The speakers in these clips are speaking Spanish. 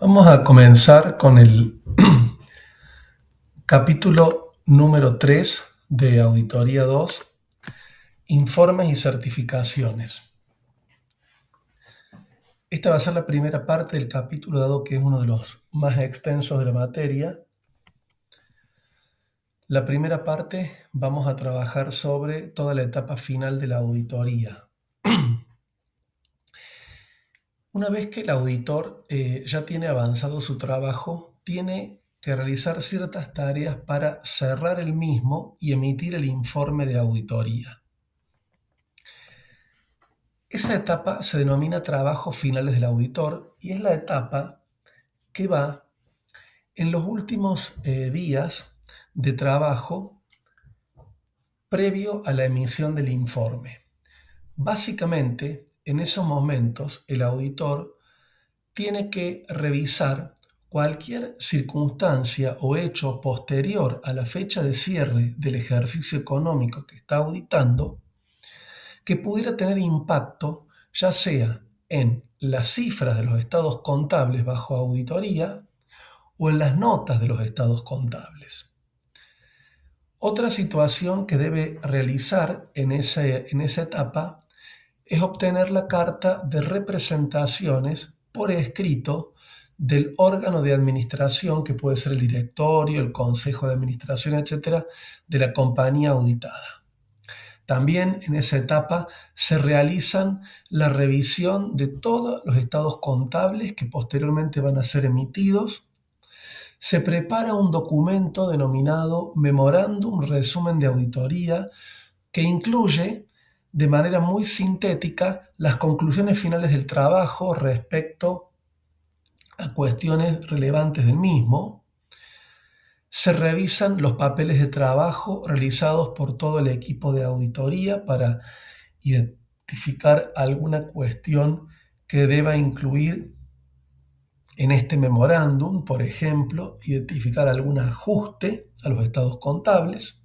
Vamos a comenzar con el capítulo número 3 de Auditoría 2, Informes y certificaciones. Esta va a ser la primera parte del capítulo, dado que es uno de los más extensos de la materia. La primera parte vamos a trabajar sobre toda la etapa final de la auditoría. Una vez que el auditor ya tiene avanzado su trabajo, tiene que realizar ciertas tareas para cerrar el mismo y emitir el informe de auditoría. Esa etapa se denomina trabajos finales del auditor y es la etapa que va en los últimos días de trabajo previo a la emisión del informe. Básicamente, en esos momentos, el auditor tiene que revisar cualquier circunstancia o hecho posterior a la fecha de cierre del ejercicio económico que está auditando que pudiera tener impacto ya sea en las cifras de los estados contables bajo auditoría o en las notas de los estados contables. Otra situación que debe realizar en esa etapa es obtener la carta de representaciones por escrito del órgano de administración, que puede ser el directorio, el consejo de administración, etcétera, de la compañía auditada. También en esa etapa se realizan la revisión de todos los estados contables que posteriormente van a ser emitidos. Se prepara un documento denominado Memorándum Resumen de Auditoría que incluye de manera muy sintética las conclusiones finales del trabajo respecto a cuestiones relevantes del mismo. Se revisan los papeles de trabajo realizados por todo el equipo de auditoría para identificar alguna cuestión que deba incluir en este memorándum, por ejemplo, identificar algún ajuste a los estados contables.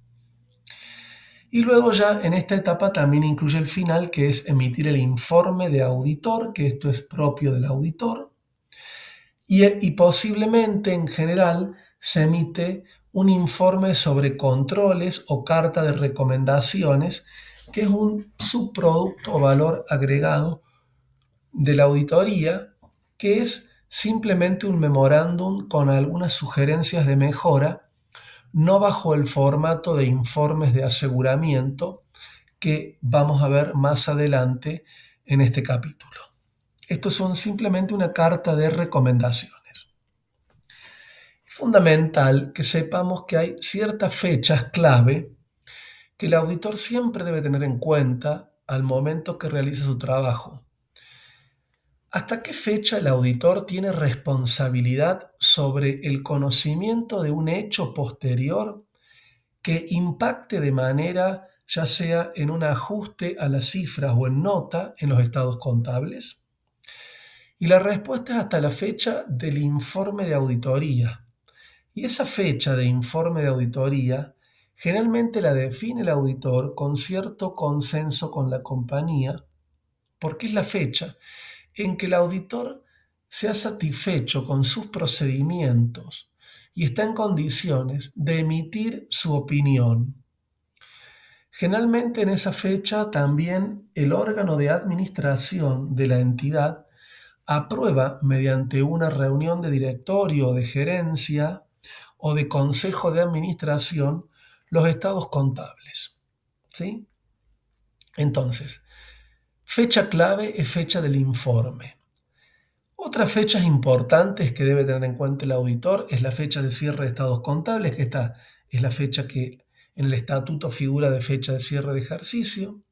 Y luego ya en esta etapa también incluye el final, que es emitir el informe de auditor, que esto es propio del auditor. Y posiblemente en general se emite un informe sobre controles o carta de recomendaciones, que es un subproducto o valor agregado de la auditoría, que es simplemente un memorándum con algunas sugerencias de mejora, no bajo el formato de informes de aseguramiento que vamos a ver más adelante en este capítulo. Estos son simplemente una carta de recomendaciones. Es fundamental que sepamos que hay ciertas fechas clave que el auditor siempre debe tener en cuenta al momento que realiza su trabajo. ¿Hasta qué fecha el auditor tiene responsabilidad sobre el conocimiento de un hecho posterior que impacte de manera, ya sea en un ajuste a las cifras o en nota en los estados contables? Y la respuesta es hasta la fecha del informe de auditoría. Y esa fecha de informe de auditoría generalmente la define el auditor con cierto consenso con la compañía, porque es la fecha en que el auditor se ha satisfecho con sus procedimientos y está en condiciones de emitir su opinión. Generalmente en esa fecha también el órgano de administración de la entidad aprueba mediante una reunión de directorio o de gerencia o de consejo de administración los estados contables. ¿Sí? Entonces, fecha clave es fecha del informe. Otras fechas importantes que debe tener en cuenta el auditor es la fecha de cierre de estados contables, que esta es la fecha que en el estatuto figura de fecha de cierre de ejercicio.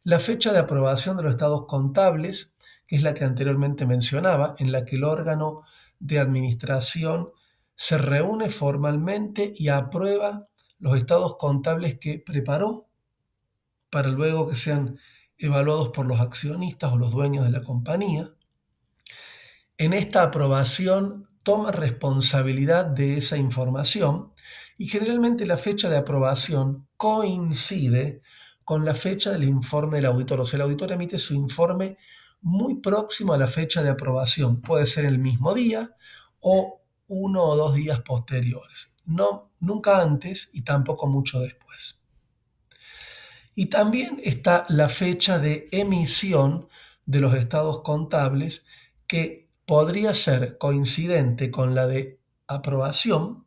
La fecha de aprobación de los estados contables, que es la que anteriormente mencionaba, en la que el órgano de administración se reúne formalmente y aprueba los estados contables que preparó para luego que sean evaluados por los accionistas o los dueños de la compañía. En esta aprobación toma responsabilidad de esa información y generalmente la fecha de aprobación coincide con la fecha del informe del auditor. O sea, el auditor emite su informe muy próximo a la fecha de aprobación. Puede ser el mismo día o 1 o 2 días posteriores. No, nunca antes y tampoco mucho después. Y también está la fecha de emisión de los estados contables, que podría ser coincidente con la de aprobación,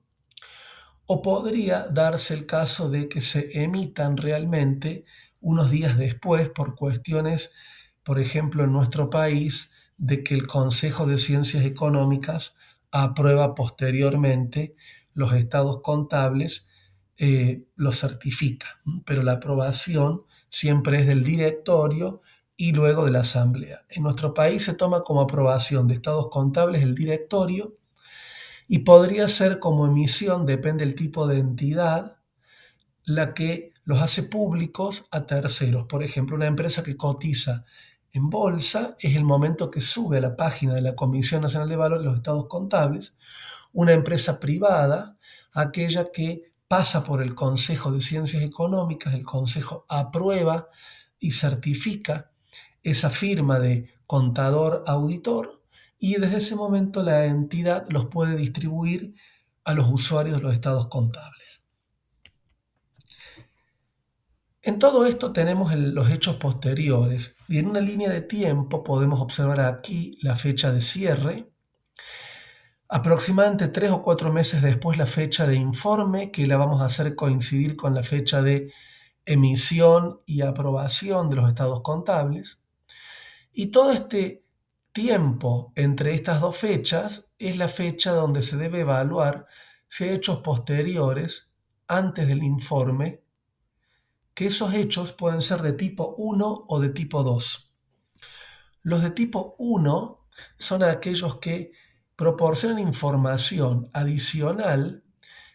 o podría darse el caso de que se emitan realmente unos días después por cuestiones, por ejemplo, en nuestro país, de que el Consejo de Ciencias Económicas aprueba posteriormente los estados contables, los certifica, pero la aprobación siempre es del directorio y luego de la asamblea. En nuestro país se toma como aprobación de estados contables el directorio, y podría ser como emisión, depende del tipo de entidad, la que los hace públicos a terceros. Por ejemplo, una empresa que cotiza en bolsa es el momento que sube a la página de la Comisión Nacional de Valores los estados contables. Una empresa privada, aquella que pasa por el Consejo de Ciencias Económicas, el Consejo aprueba y certifica esa firma de contador auditor, y desde ese momento la entidad los puede distribuir a los usuarios de los estados contables. En todo esto tenemos los hechos posteriores, y en una línea de tiempo podemos observar aquí la fecha de cierre, aproximadamente 3 o 4 meses después la fecha de informe, que la vamos a hacer coincidir con la fecha de emisión y aprobación de los estados contables. Y todo este tiempo entre estas dos fechas es la fecha donde se debe evaluar si hay hechos posteriores antes del informe, que esos hechos pueden ser de tipo 1 o de tipo 2. Los de tipo 1 son aquellos que proporcionan información adicional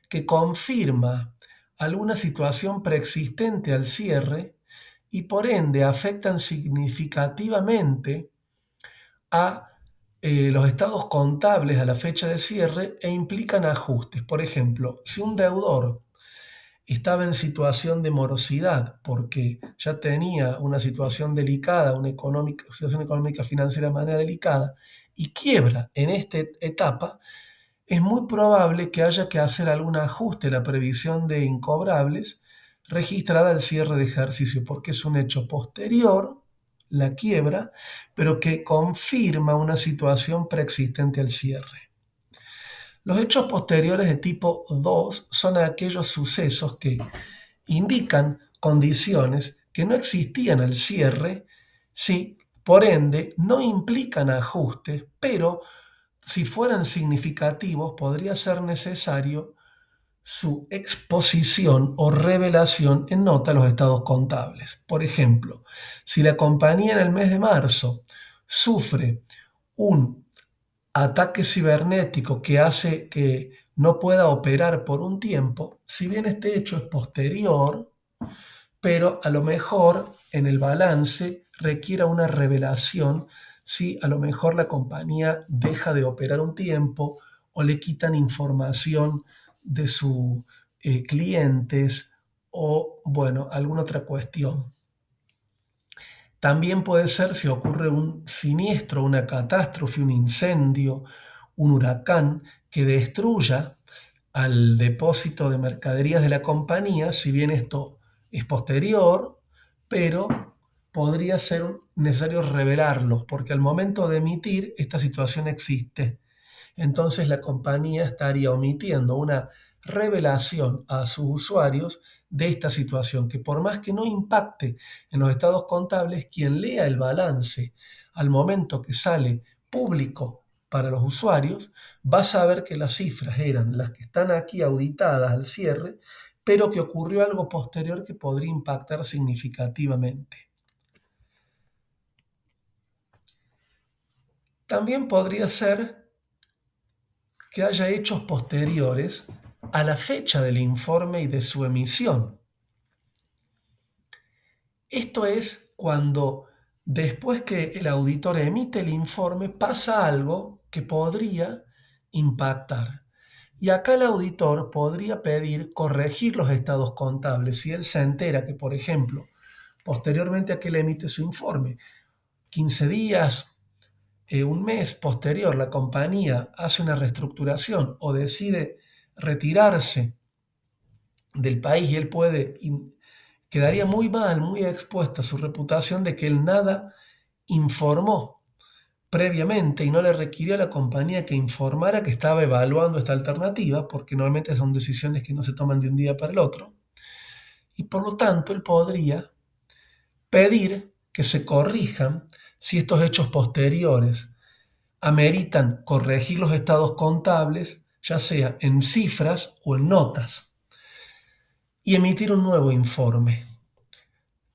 que confirma alguna situación preexistente al cierre y por ende afectan significativamente a los estados contables a la fecha de cierre e implican ajustes. Por ejemplo, si un deudor estaba en situación de morosidad porque ya tenía una situación delicada, una situación económica financiera de manera delicada, y quiebra en esta etapa, es muy probable que haya que hacer algún ajuste a la previsión de incobrables registrada al cierre de ejercicio, porque es un hecho posterior, la quiebra, pero que confirma una situación preexistente al cierre. Los hechos posteriores de tipo 2 son aquellos sucesos que indican condiciones que no existían al cierre, sí, por ende no implican ajustes, pero si fueran significativos podría ser necesario su exposición o revelación en nota a los estados contables. Por ejemplo, si la compañía en el mes de marzo sufre un ataque cibernético que hace que no pueda operar por un tiempo, si bien este hecho es posterior, pero a lo mejor en el balance requiera una revelación si a lo mejor la compañía deja de operar un tiempo o le quitan información de sus clientes o, bueno, alguna otra cuestión. También puede ser si ocurre un siniestro, una catástrofe, un incendio, un huracán que destruya al depósito de mercaderías de la compañía, si bien esto es posterior, pero podría ser necesario revelarlo, porque al momento de emitir esta situación existe. Entonces la compañía estaría omitiendo una revelación a sus usuarios de esta situación, que por más que no impacte en los estados contables, quien lea el balance al momento que sale público para los usuarios, va a saber que las cifras eran las que están aquí auditadas al cierre, pero que ocurrió algo posterior que podría impactar significativamente. También podría ser que haya hechos posteriores a la fecha del informe y de su emisión. Esto es cuando después que el auditor emite el informe pasa algo que podría impactar. Y acá el auditor podría pedir corregir los estados contables si él se entera que, por ejemplo, posteriormente a que él emite su informe, 15 días, un mes posterior, la compañía hace una reestructuración o decide retirarse del país y él quedaría muy mal, muy expuesto a su reputación de que él nada informó previamente y no le requirió a la compañía que informara que estaba evaluando esta alternativa, porque normalmente son decisiones que no se toman de un día para el otro. Y por lo tanto, él podría pedir que se corrijan si estos hechos posteriores ameritan corregir los estados contables, ya sea en cifras o en notas, y emitir un nuevo informe.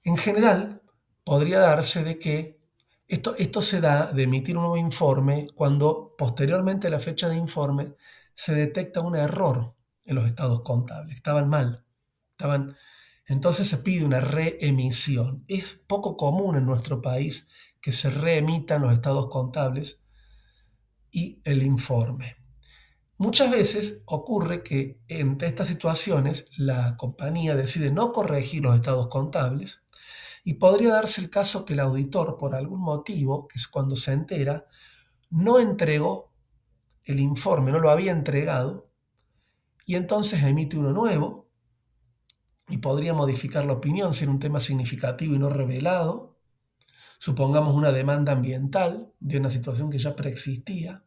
En general, podría darse de que esto se da de emitir un nuevo informe cuando posteriormente a la fecha de informe se detecta un error en los estados contables, estaban mal, entonces se pide una reemisión. Es poco común en nuestro país que se reemitan los estados contables y el informe. Muchas veces ocurre que entre estas situaciones la compañía decide no corregir los estados contables y podría darse el caso que el auditor, por algún motivo, que es cuando se entera, no entregó el informe, no lo había entregado, y entonces emite uno nuevo y podría modificar la opinión si era un tema significativo y no revelado. Supongamos una demanda ambiental de una situación que ya preexistía,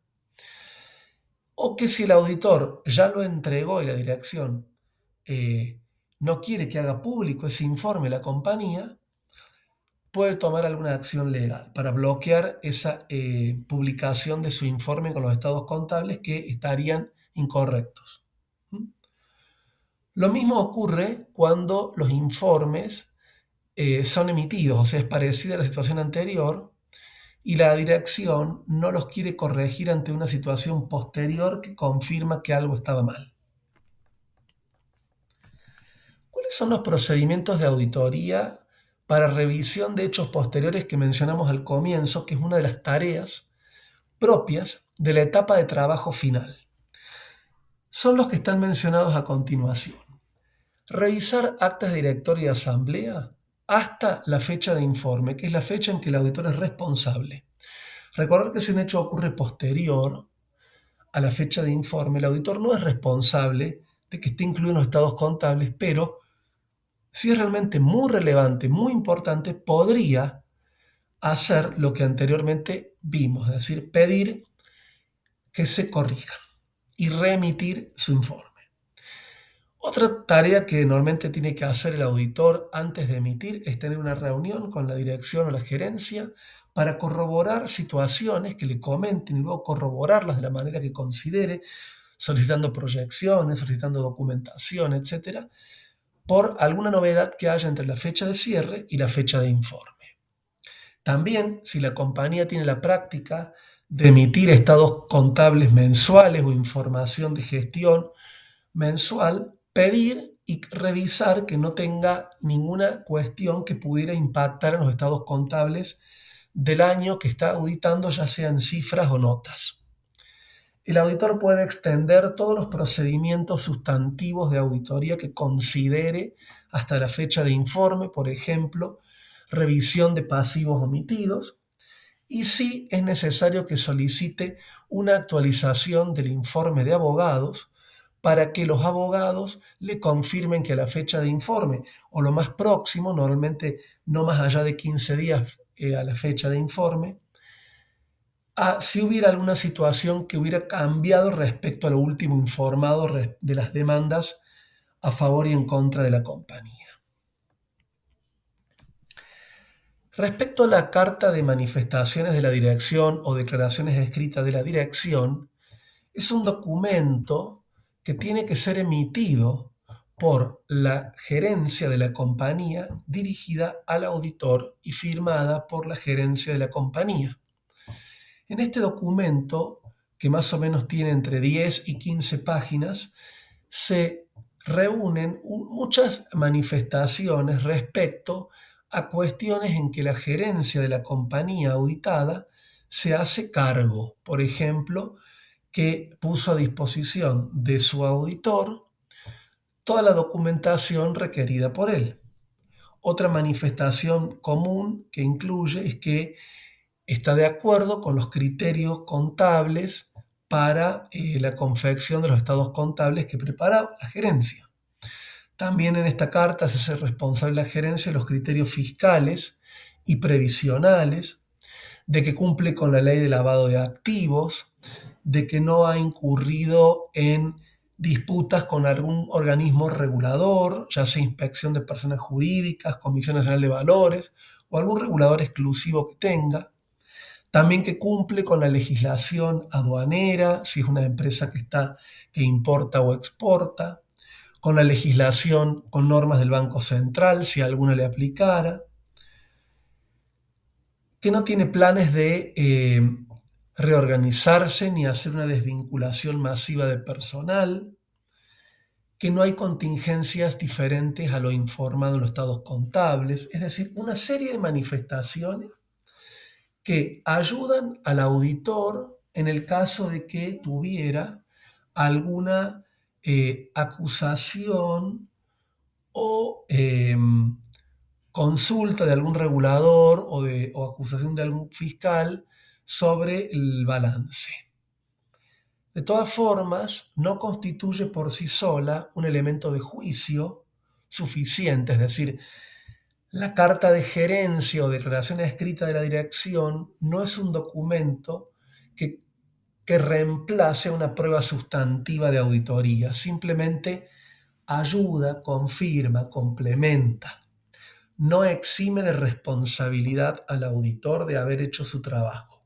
o que si el auditor ya lo entregó y la dirección no quiere que haga público ese informe la compañía, puede tomar alguna acción legal para bloquear esa publicación de su informe con los estados contables que estarían incorrectos. Lo mismo ocurre cuando los informes son emitidos, o sea, es parecida a la situación anterior y la dirección no los quiere corregir ante una situación posterior que confirma que algo estaba mal. ¿Cuáles son los procedimientos de auditoría para revisión de hechos posteriores que mencionamos al comienzo, que es una de las tareas propias de la etapa de trabajo final? Son los que están mencionados a continuación. Revisar actas de directorio y asamblea hasta la fecha de informe, que es la fecha en que el auditor es responsable. Recordar que si un hecho ocurre posterior a la fecha de informe, el auditor no es responsable de que esté incluido en los estados contables, pero si es realmente muy relevante, muy importante, podría hacer lo que anteriormente vimos, es decir, pedir que se corrija y reemitir su informe. Otra tarea que normalmente tiene que hacer el auditor antes de emitir es tener una reunión con la dirección o la gerencia para corroborar situaciones que le comenten y luego corroborarlas de la manera que considere, solicitando proyecciones, solicitando documentación, etcétera, por alguna novedad que haya entre la fecha de cierre y la fecha de informe. También, si la compañía tiene la práctica de emitir estados contables mensuales o información de gestión mensual, pedir y revisar que no tenga ninguna cuestión que pudiera impactar en los estados contables del año que está auditando, ya sean cifras o notas. El auditor puede extender todos los procedimientos sustantivos de auditoría que considere hasta la fecha de informe, por ejemplo, revisión de pasivos omitidos, y si es necesario que solicite una actualización del informe de abogados para que los abogados le confirmen que a la fecha de informe o lo más próximo, normalmente no más allá de 15 días a la fecha de informe, si hubiera alguna situación que hubiera cambiado respecto a lo último informado de las demandas a favor y en contra de la compañía. Respecto a la carta de manifestaciones de la dirección o declaraciones escritas de la dirección, es un documento que tiene que ser emitido por la gerencia de la compañía dirigida al auditor y firmada por la gerencia de la compañía. En este documento, que más o menos tiene entre 10 y 15 páginas, se reúnen muchas manifestaciones respecto a cuestiones en que la gerencia de la compañía auditada se hace cargo. Por ejemplo, que puso a disposición de su auditor toda la documentación requerida por él. Otra manifestación común que incluye es que está de acuerdo con los criterios contables para la confección de los estados contables que prepara la gerencia. También en esta carta se hace responsable la gerencia de los criterios fiscales y previsionales, de que cumple con la ley de lavado de activos, de que no ha incurrido en disputas con algún organismo regulador, ya sea inspección de personas jurídicas, Comisión Nacional de Valores o algún regulador exclusivo que tenga. También que cumple con la legislación aduanera, si es una empresa que importa o exporta, con la legislación, con normas del Banco Central, si alguna le aplicara, que no tiene planes de reorganizarse ni hacer una desvinculación masiva de personal, que no hay contingencias diferentes a lo informado en los estados contables, es decir, una serie de manifestaciones que ayudan al auditor en el caso de que tuviera alguna acusación o consulta de algún regulador o acusación de algún fiscal sobre el balance. De todas formas, no constituye por sí sola un elemento de juicio suficiente, es decir, la carta de gerencia o declaración escrita de la dirección no es un documento que, que reemplace una prueba sustantiva de auditoría, simplemente ayuda, confirma, complementa. No exime de responsabilidad al auditor de haber hecho su trabajo.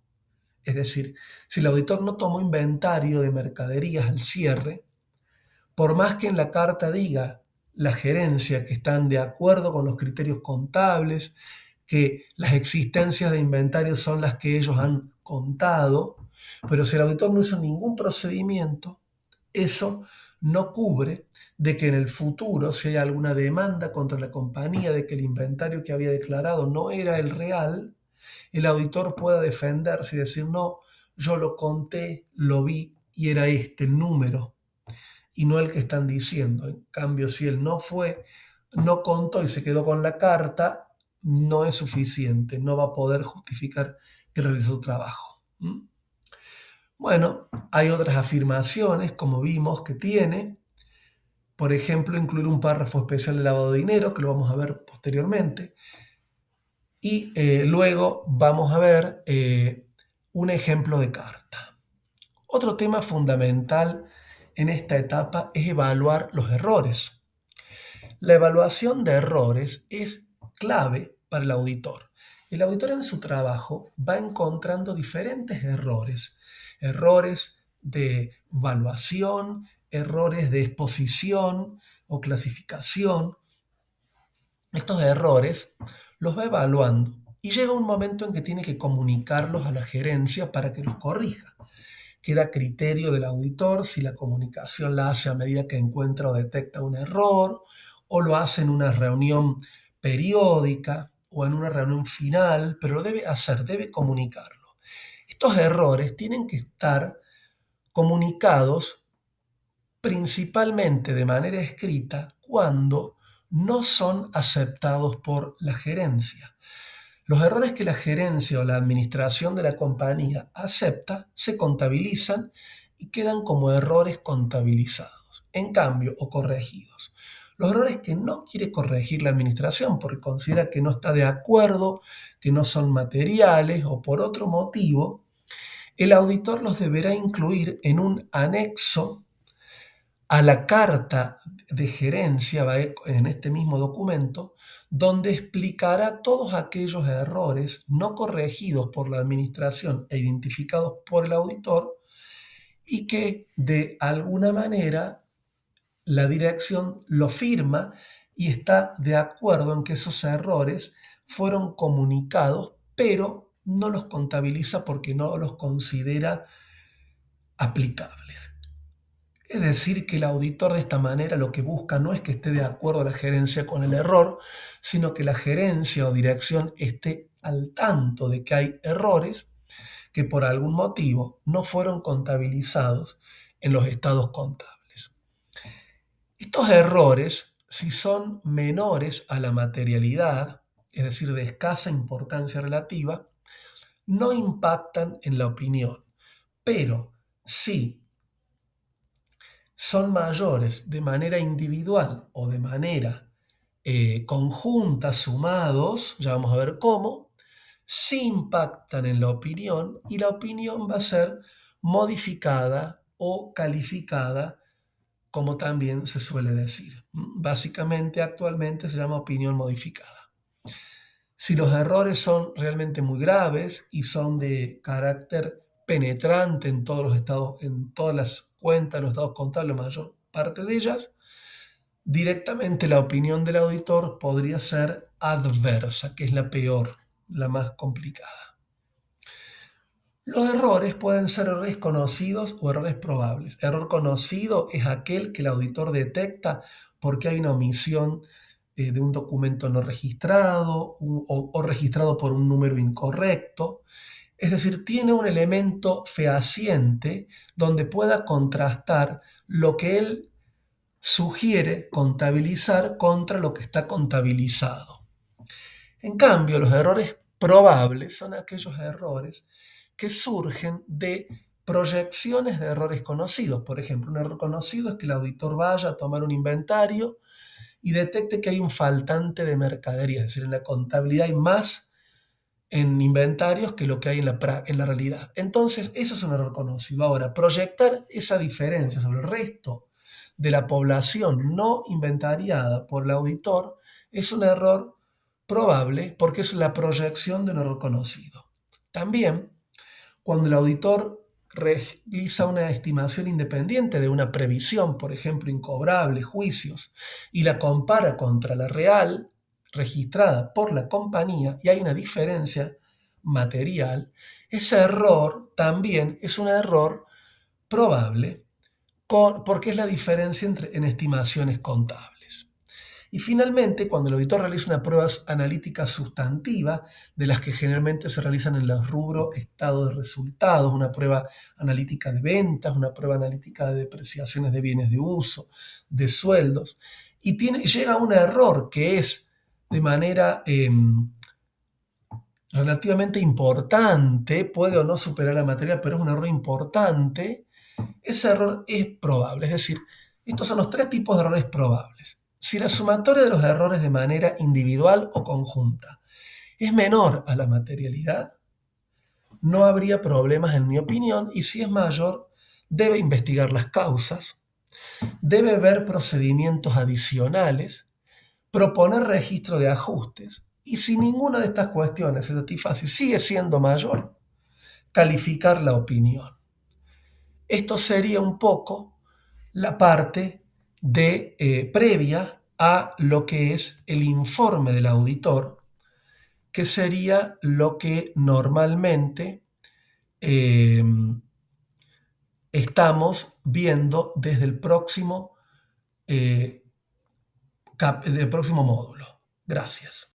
Es decir, si el auditor no tomó inventario de mercaderías al cierre, por más que en la carta diga la gerencia que están de acuerdo con los criterios contables, que las existencias de inventario son las que ellos han contado, pero si el auditor no hizo ningún procedimiento, eso no cubre de que en el futuro, si hay alguna demanda contra la compañía de que el inventario que había declarado no era el real, el auditor pueda defenderse y decir, no, yo lo conté, lo vi y era este el número y no el que están diciendo. En cambio, si él no contó y se quedó con la carta, no es suficiente, no va a poder justificar que realizó su trabajo. Bueno, hay otras afirmaciones, como vimos, que tiene. Por ejemplo, incluir un párrafo especial de lavado de dinero, que lo vamos a ver posteriormente. Y luego vamos a ver un ejemplo de carta. Otro tema fundamental en esta etapa es evaluar los errores. La evaluación de errores es clave para el auditor. El auditor en su trabajo va encontrando diferentes errores. Errores de evaluación, errores de exposición o clasificación. Estos errores los va evaluando y llega un momento en que tiene que comunicarlos a la gerencia para que los corrija. Queda a criterio del auditor si la comunicación la hace a medida que encuentra o detecta un error, o lo hace en una reunión periódica o en una reunión final, pero lo debe hacer, debe comunicarlo. Estos errores tienen que estar comunicados principalmente de manera escrita cuando no son aceptados por la gerencia. Los errores que la gerencia o la administración de la compañía acepta se contabilizan y quedan como errores contabilizados, en cambio, o corregidos. Los errores que no quiere corregir la administración porque considera que no está de acuerdo, que no son materiales o por otro motivo, el auditor los deberá incluir en un anexo a la carta de gerencia, en este mismo documento, donde explicará todos aquellos errores no corregidos por la administración e identificados por el auditor y que de alguna manera la dirección lo firma y está de acuerdo en que esos errores fueron comunicados, pero no los contabiliza porque no los considera aplicables. Es decir, que el auditor de esta manera lo que busca no es que esté de acuerdo la gerencia con el error, sino que la gerencia o dirección esté al tanto de que hay errores que por algún motivo no fueron contabilizados en los estados contables. Estos errores, si son menores a la materialidad, es decir, de escasa importancia relativa, no impactan en la opinión, pero si son mayores de manera individual o de manera conjunta, sumados, ya vamos a ver cómo, sí impactan en la opinión y la opinión va a ser modificada o calificada, como también se suele decir. Básicamente, actualmente se llama opinión modificada. Si los errores son realmente muy graves y son de carácter penetrante en todos los estados, en todas las cuentas, los estados contables, la mayor parte de ellas, directamente la opinión del auditor podría ser adversa, que es la peor, la más complicada. Los errores pueden ser errores conocidos o errores probables. Error conocido es aquel que el auditor detecta porque hay una omisión de un documento no registrado o registrado por un número incorrecto. Es decir, tiene un elemento fehaciente donde pueda contrastar lo que él sugiere contabilizar contra lo que está contabilizado. En cambio, los errores probables son aquellos errores que surgen de proyecciones de errores conocidos. Por ejemplo, un error conocido es que el auditor vaya a tomar un inventario y detecte que hay un faltante de mercadería, es decir, en la contabilidad hay más en inventarios que lo que hay en la realidad. Entonces, eso es un error conocido. Ahora, proyectar esa diferencia sobre el resto de la población no inventariada por el auditor es un error probable porque es la proyección de un error conocido. También, cuando el auditor realiza una estimación independiente de una previsión, por ejemplo, incobrable, juicios, y la compara contra la real registrada por la compañía y hay una diferencia material, ese error también es un error probable porque es la diferencia en estimaciones contables. Y finalmente, cuando el auditor realiza una prueba analítica sustantiva, de las que generalmente se realizan en los rubros estado de resultados, una prueba analítica de ventas, una prueba analítica de depreciaciones de bienes de uso, de sueldos, y llega a un error que es de manera relativamente importante, puede o no superar la materia, pero es un error importante, ese error es probable. Es decir, estos son los tres tipos de errores probables. Si la sumatoria de los errores de manera individual o conjunta es menor a la materialidad, no habría problemas en mi opinión, y si es mayor, debe investigar las causas, debe ver procedimientos adicionales, proponer registro de ajustes, y si ninguna de estas cuestiones se satisface y sigue siendo mayor, calificar la opinión. Esto sería un poco la parte previa a lo que es el informe del auditor, que sería lo que normalmente eh, estamos viendo desde el próximo módulo. Gracias.